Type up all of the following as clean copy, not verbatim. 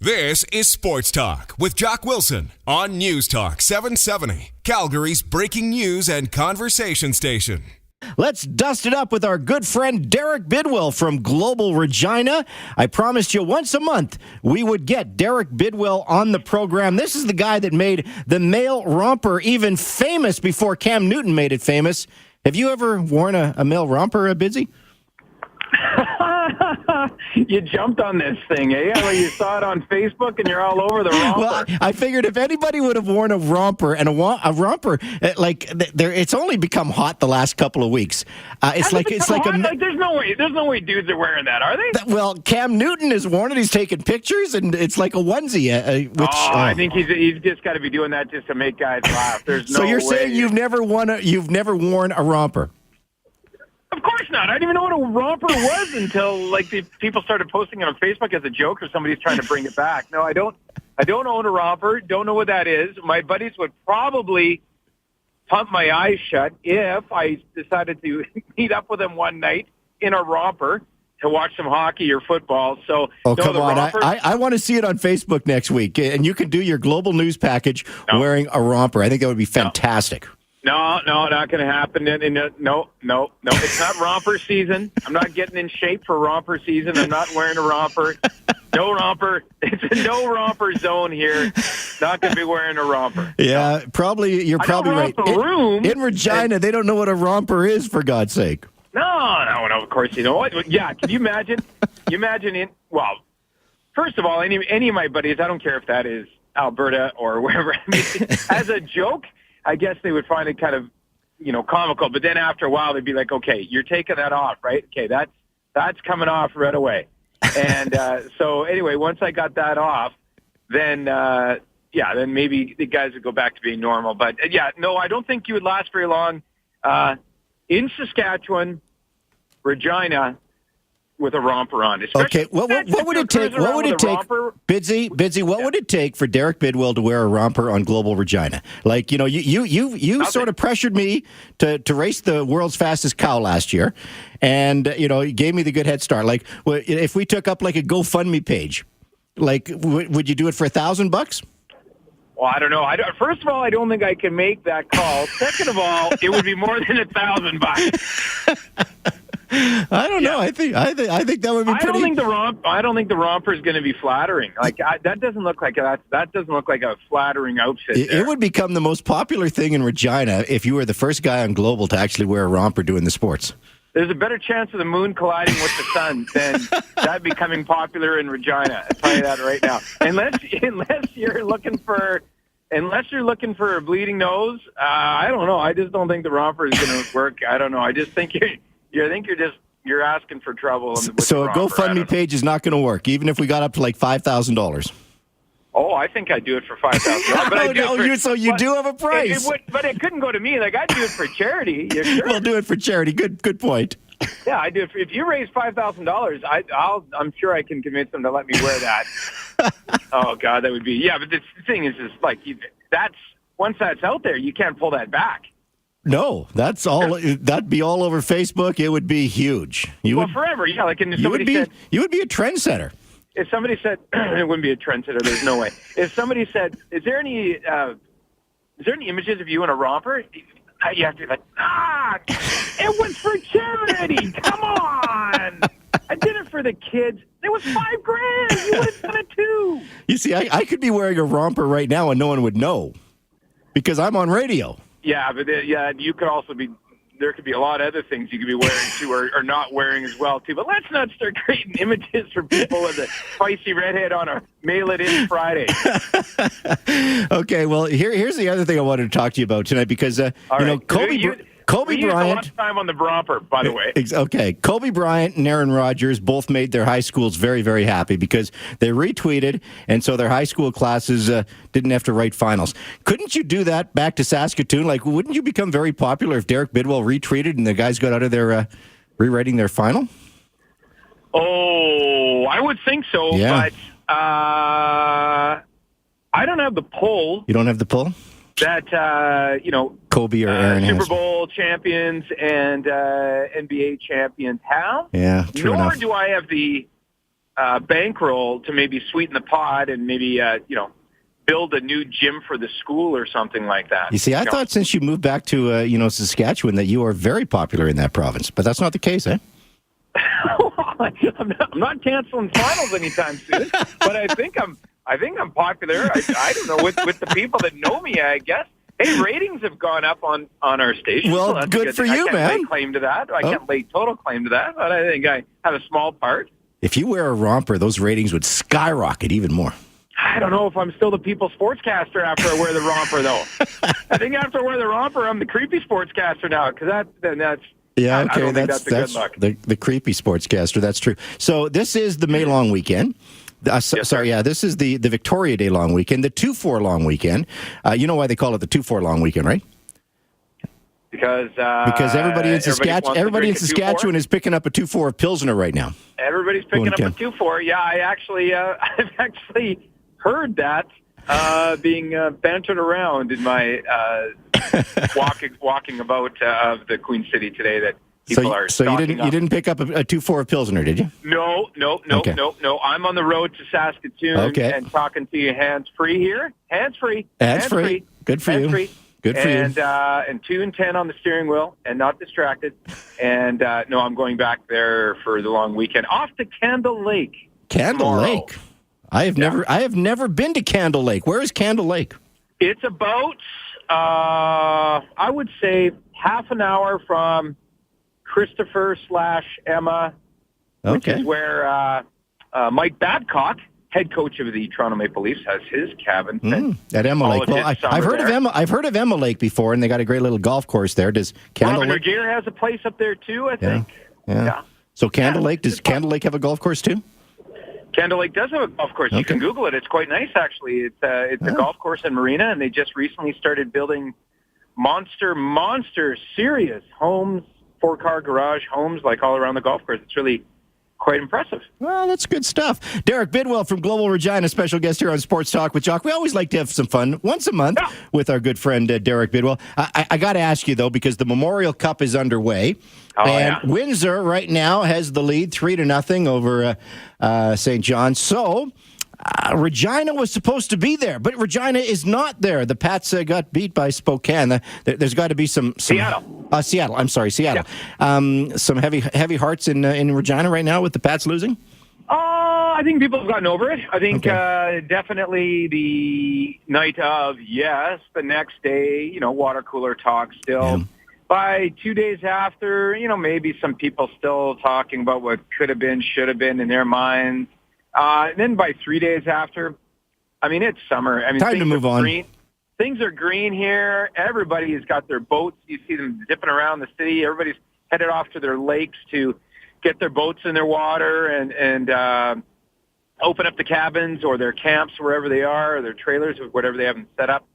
This is Sports Talk with Jock Wilson on News Talk 770, Calgary's breaking news and conversation station. Let's dust it up with our good friend Derek Bidwell from Global Regina. I promised you once a month we would get Derek Bidwell on the program. This is the guy that made the male romper even famous before Cam Newton made it famous. Have you ever worn a male romper, Bidsy? You jumped on this thing, eh? Well, you saw it on Facebook and you're all over the romper. Well, I figured if anybody would have worn a romper, and a romper, it's only become hot the last couple of weeks. There's no way dudes are wearing that, are they? Well, Cam Newton has worn it. He's taken pictures, and it's like a onesie. I think he's just got to be doing that just to make guys laugh. There's no So you're way. saying you've never worn a romper? Of course not. I didn't even know what a romper was until the people started posting it on Facebook as a joke, or somebody's trying to bring it back. No, I don't own a romper. Don't know what that is. My buddies would probably pump my eyes shut if I decided to meet up with them one night in a romper to watch some hockey or football. So, come on. I want to see it on Facebook next week, and you can do your global news package wearing a romper. I think that would be fantastic. No, not going to happen. No. It's not romper season. I'm not getting in shape for romper season. I'm not wearing a romper. No romper. It's a no romper zone here. Not going to be wearing a romper. Yeah, you're probably right. In Regina, they don't know what a romper is, for God's sake. No, of course you know what. Yeah, can you imagine? First of all, any of my buddies, I don't care if that is Alberta or wherever. I mean, as a joke, I guess they would find it kind of, comical. But then after a while, they'd be like, okay, you're taking that off, right? Okay, that's coming off right away. And so anyway, once I got that off, then maybe the guys would go back to being normal. But I don't think you would last very long in Saskatchewan, Regina, with a romper on. Okay, what would it take? What would it take, Bidsy? What would it take for Derek Bidwell to wear a romper on Global Regina? Like, you sort of pressured me to race the world's fastest cow last year, and you gave me the good head start. Like, if we took up like a GoFundMe page, like, would you do it for $1,000? Well, I don't know. First of all, I don't think I can make that call. Second of all, it would be more than $1,000. I don't know. I think that would be pretty. I don't think the romper is going to be flattering. That doesn't look like a flattering outfit. It would become the most popular thing in Regina if you were the first guy on Global to actually wear a romper doing the sports. There's a better chance of the moon colliding with the sun than that becoming popular in Regina. I'll tell you that right now. Unless you're looking for a bleeding nose, I don't know. I just don't think the romper is going to work. I don't know. I just think you're asking for trouble. So a GoFundMe page is not going to work, even if we got up to like $5,000. Oh, I think I'd do it for $5,000. So you do have a price. But it couldn't go to me. Like, I'd do it for charity. Sure? We'll do it for charity. Good point. Yeah, I do. If you raise $5,000, I'm sure I can convince them to let me wear that. Oh God, that would be But the thing is like once that's out there, you can't pull that back. No, that's all. That'd be all over Facebook. It would be huge. Forever. Yeah, like you would be a trendsetter. If somebody said it wouldn't be a trendsetter, there's no way. If somebody said, "Is there any images of you in a romper?" You have to be like, it was for charity. Come on, I did it for the kids. It was $5,000. You would have done it too. You see, I could be wearing a romper right now and no one would know because I'm on radio. Yeah, but you could also be. There could be a lot of other things you could be wearing too, or not wearing as well too. But let's not start creating images for people with a spicy redhead on a mail it in Friday. Okay, well here's the other thing I wanted to talk to you about tonight because Kobe Bryant. A lot of time on the romper, by the way. Okay, Kobe Bryant and Aaron Rodgers both made their high schools very, very happy because they retweeted, and so their high school classes didn't have to write finals. Couldn't you do that back to Saskatoon? Like, wouldn't you become very popular if Derek Bidwell retweeted and the guys got out of their rewriting their final? Oh, I would think so, but I don't have the pull. You don't have the pull? That, Kobe or Aaron Super Bowl champions and NBA champions have. Yeah, true Nor enough. do I have the bankroll to maybe sweeten the pot and maybe build a new gym for the school or something like that. You see, I thought since you moved back to Saskatchewan that you are very popular in that province, but that's not the case, eh? I'm not canceling finals anytime soon, but I think I'm popular. I don't know with the people that know me. I guess. Hey, ratings have gone up on our station. Well, so good for you, man. I can't lay claim to that. I can't lay total claim to that, but I think I have a small part. If you wear a romper, those ratings would skyrocket even more. I don't know if I'm still the people's sportscaster after I wear the romper, though. I think after I wear the romper, I'm the creepy sportscaster now, because that's... Yeah, okay, I don't think that's a good look. The creepy sportscaster, that's true. So this is the May long weekend. This is the Victoria Day long weekend, the 2-4 long weekend. You know why they call it the 2-4 long weekend, right? Because everybody in Saskatchewan is picking up a 2-4 of Pilsner right now. Everybody's picking up a 2-4. Yeah, I've actually heard that being bantered around in my walking about the Queen City today. That people are. So you didn't pick up a 2-4 of Pilsner, did you? No. I'm on the road to Saskatoon and talking to you hands free here. Hands free. Good for you. Good for you. And 2 and 10 on the steering wheel and not distracted. And I'm going back there for the long weekend. Off to Candle Lake. Candle Lake. I have never been to Candle Lake. Where is Candle Lake? It's about I would say half an hour from Christopher/Emma, which is where Mike Babcock, head coach of the Toronto Maple Leafs, has his cabin at Emma Lake. Well, I've heard of Emma Lake before, and they got a great little golf course there. Does Candle Lake? Regier has a place up there too, I think. Yeah. So Candle Lake, does Candle Lake have a golf course too? Candle Lake does have a golf course. You can Google it. It's quite nice, actually. It's a golf course and marina, and they just recently started building monster serious homes, 4-car garage homes, like all around the golf course. It's really quite impressive. Well, that's good stuff. Derek Bidwell from Global Regina, special guest here on Sports Talk with Jock. We always like to have some fun once a month with our good friend Derek Bidwell. I got to ask you, though, because the Memorial Cup is underway. Windsor right now has the lead 3-0 over St. John's. So Regina was supposed to be there, but Regina is not there. The Pats got beat by Spokane. There's got to be some Seattle. Seattle. I'm sorry, Seattle. Yeah. Some heavy hearts in Regina right now with the Pats losing. I think people have gotten over it. I think definitely the night of, yes. The next day, water cooler talk still. Yeah. By 2 days after, maybe some people still talking about what could have been, should have been in their minds. And then by 3 days after, it's summer. Time to move on. Things are green here. Everybody's got their boats. You see them dipping around the city. Everybody's headed off to their lakes to get their boats in their water and open up the cabins or their camps wherever they are, or their trailers or whatever they have them set up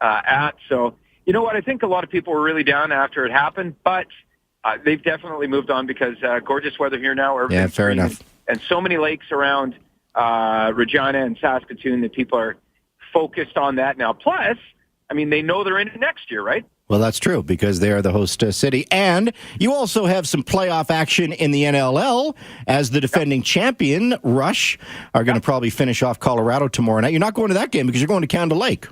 at. So, you know what? I think a lot of people were really down after it happened, but they've definitely moved on because gorgeous weather here now. Yeah, fair enough. And so many lakes around Regina and Saskatoon that people are focused on that now. Plus, they know they're in it next year, right? Well, that's true because they are the host city. And you also have some playoff action in the NLL as the defending champion, Rush, are going to probably finish off Colorado tomorrow night. You're not going to that game because you're going to Candle Lake.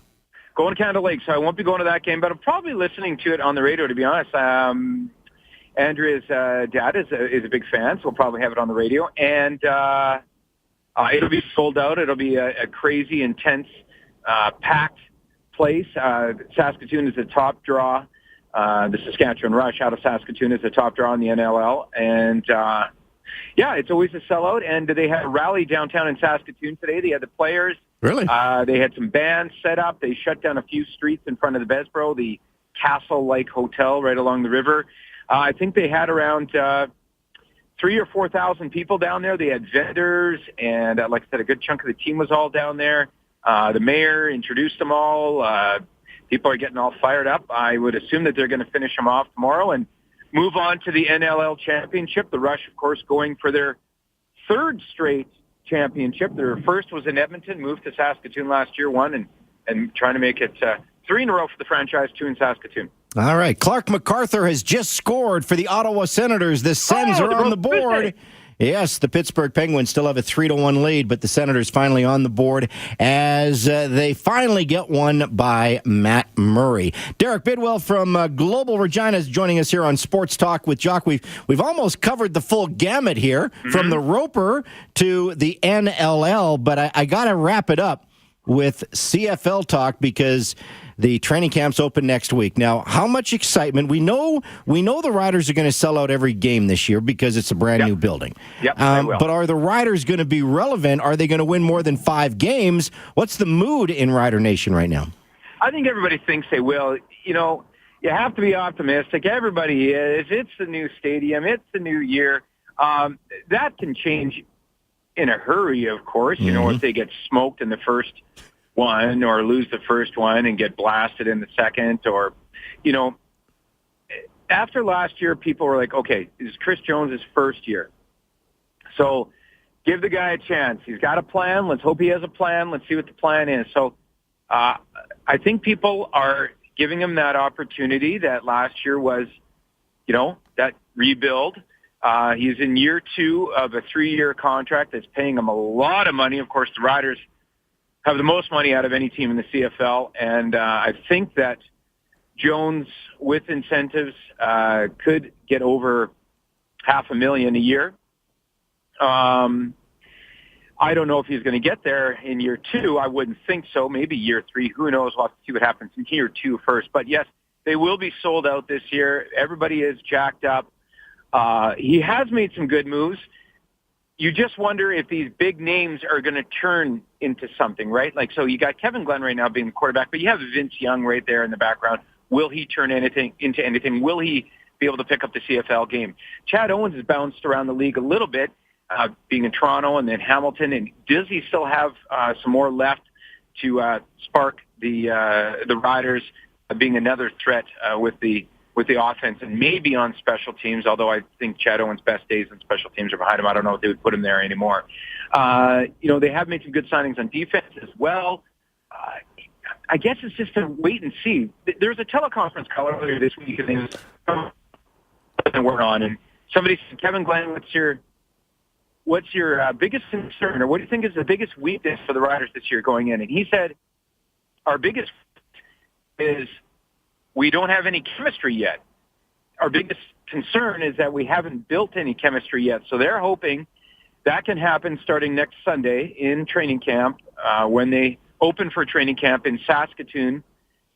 Going to Candle Lake, so I won't be going to that game, but I'm probably listening to it on the radio, to be honest. Andrea's dad is a big fan, so we'll probably have it on the radio. And it'll be sold out. It'll be a crazy, intense, packed place. Saskatoon is a top draw. The Saskatchewan Rush out of Saskatoon is a top draw in the NLL. And, it's always a sellout. And they had a rally downtown in Saskatoon today. They had the players. Really? They had some bands set up. They shut down a few streets in front of the Besbro, the castle-like hotel right along the river. I think they had around 3,000 or 4,000 people down there. They had vendors, and like I said, a good chunk of the team was all down there. The mayor introduced them all. People are getting all fired up. I would assume that they're going to finish them off tomorrow and move on to the NLL championship. The Rush, of course, going for their third straight championship. Their first was in Edmonton, moved to Saskatoon last year, won, and trying to make it 3 in a row for the franchise, 2 in Saskatoon. All right. Clark MacArthur has just scored for the Ottawa Senators. The Sens are on the board. Yes, the Pittsburgh Penguins still have a 3-1 lead, but the Senators finally on the board as they finally get one by Matt Murray. Derek Bidwell from Global Regina is joining us here on Sports Talk with Jock. We've almost covered the full gamut here, from the Roper to the NLL, but I got to wrap it up with CFL talk because the training camps open next week. Now, how much excitement? We know the Riders are going to sell out every game this year because it's a brand new building. But are the Riders going to be relevant? Are they going to win more than 5 games? What's the mood in Rider Nation right now? I think everybody thinks they will. You know, you have to be optimistic. Everybody is. It's the new stadium. It's the new year. That can change in a hurry, of course. You know, if they get smoked in the first one or lose the first one and get blasted in the second, or, you know, after last year, people were like, okay, this is Chris Jones' first year. So give the guy a chance. He's got a plan. Let's hope he has a plan. Let's see what the plan is. So I think people are giving him that opportunity that last year was, you know, that rebuild. He's in year 2 of a 3-year contract that's paying him a lot of money. Of course, the Riders have the most money out of any team in the CFL, and I think that Jones, with incentives, could get over $500,000 a year. I don't know if he's going to get there in year 2. I wouldn't think so. Maybe year 3. Who knows? We'll have to see what happens in year 2 first. But yes, they will be sold out this year. Everybody is jacked up. He has made some good moves. You just wonder if these big names are going to turn into something, right? Like, so you got Kevin Glenn right now being the quarterback, but you have Vince Young right there in the background. Will he turn anything into anything? Will he be able to pick up the CFL game? Chad Owens has bounced around the league a little bit, being in Toronto and then Hamilton. And does he still have some more left to spark the Riders being another threat with the offense and maybe on special teams, although I think Chad Owens' best days on special teams are behind him. I don't know if they would put him there anymore. You know, they have made some good signings on defense as well. I guess it's just a wait and see. There was a teleconference call earlier this week, and we're on, and somebody said, Kevin Glenn, what's your biggest concern, or what do you think is the biggest weakness for the Riders this year going in? And he said, our biggest is we don't have any chemistry yet. Our biggest concern is that we haven't built any chemistry yet. So they're hoping that can happen starting next Sunday in training camp when they open for training camp in Saskatoon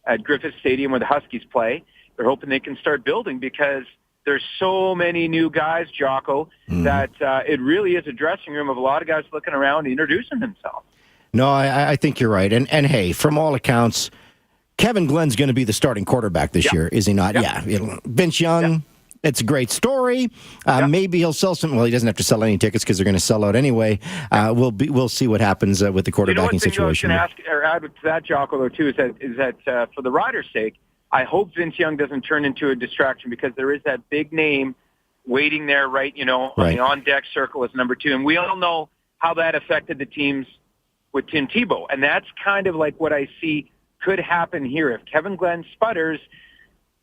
at Griffith Stadium where the Huskies play. They're hoping they can start building because there's so many new guys, Jocko, that it really is a dressing room of a lot of guys looking around and introducing themselves. No, I think you're right. And hey, from all accounts, Kevin Glenn's going to be the starting quarterback this year, is he not? Yeah. Vince Young, it's a great story. Maybe he'll sell some. Well, he doesn't have to sell any tickets because they're going to sell out anyway. We'll see what happens with the quarterbacking situation. I was going to add to that, Jocko, though, too, is that for the Riders' sake, I hope Vince Young doesn't turn into a distraction because there is that big name waiting there, right? You know, on the on-deck circle as number 2. And we all know how that affected the teams with Tim Tebow. And that's kind of like what I see could happen here. If Kevin Glenn sputters,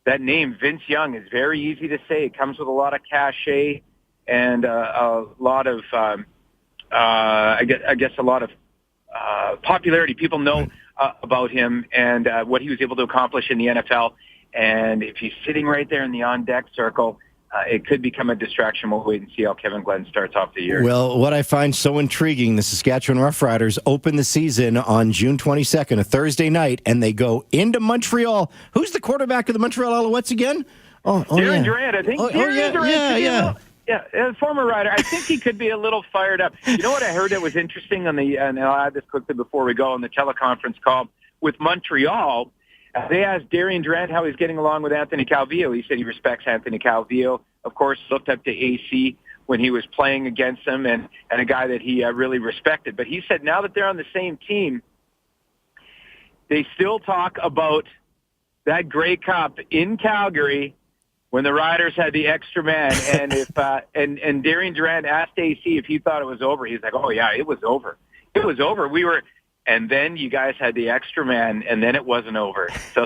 that name, Vince Young, is very easy to say. It comes with a lot of cachet and a lot of, I guess, a lot of popularity. People know about him and what he was able to accomplish in the NFL. And if he's sitting right there in the on-deck circle, it could become a distraction. We'll wait and see how Kevin Glenn starts off the year. Well, what I find so intriguing, the Saskatchewan Roughriders open the season on June 22nd, a Thursday night, and they go into Montreal. Who's the quarterback of the Montreal Alouettes again? Darren Durant, I think. Yeah. Yeah, former Rider. I think he could be a little fired up. You know what I heard that was interesting and I'll add this quickly before we go on the teleconference call with Montreal. They asked Darian Durant how he's getting along with Anthony Calvillo. He said he respects Anthony Calvillo. Of course, looked up to AC when he was playing against him and a guy that he really respected. But he said now that they're on the same team, they still talk about that Grey Cup in Calgary when the Riders had the extra man. And if and Darian Durant asked AC if he thought it was over. He's like, oh, yeah, it was over. It was over. And then you guys had the extra man, and then it wasn't over. So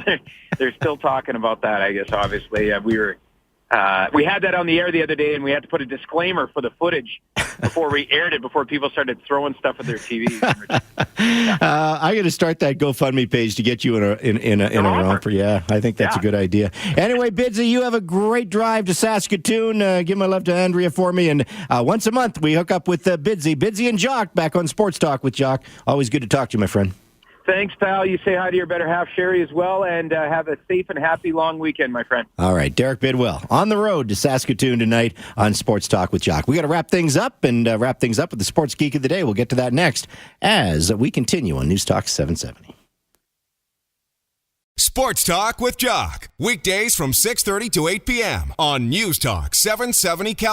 they're still talking about that, I guess, obviously. We were We had that on the air the other day, and we had to put a disclaimer for the footage before we aired it, before people started throwing stuff at their TVs. I'm going to start that GoFundMe page to get you in a romper. Yeah, I think that's a good idea. Anyway, Bidsy, you have a great drive to Saskatoon. Give my love to Andrea for me. And once a month, we hook up with Bidsy and Jock back on Sports Talk with Jock. Always good to talk to you, my friend. Thanks, pal. You say hi to your better half, Sherry, as well, and have a safe and happy long weekend, my friend. All right, Derek Bidwell on the road to Saskatoon tonight on Sports Talk with Jock. We got to wrap things up with the Sports Geek of the Day. We'll get to that next as we continue on News Talk 770. Sports Talk with Jock. Weekdays from 6:30 to 8 p.m. on News Talk 770 Cal.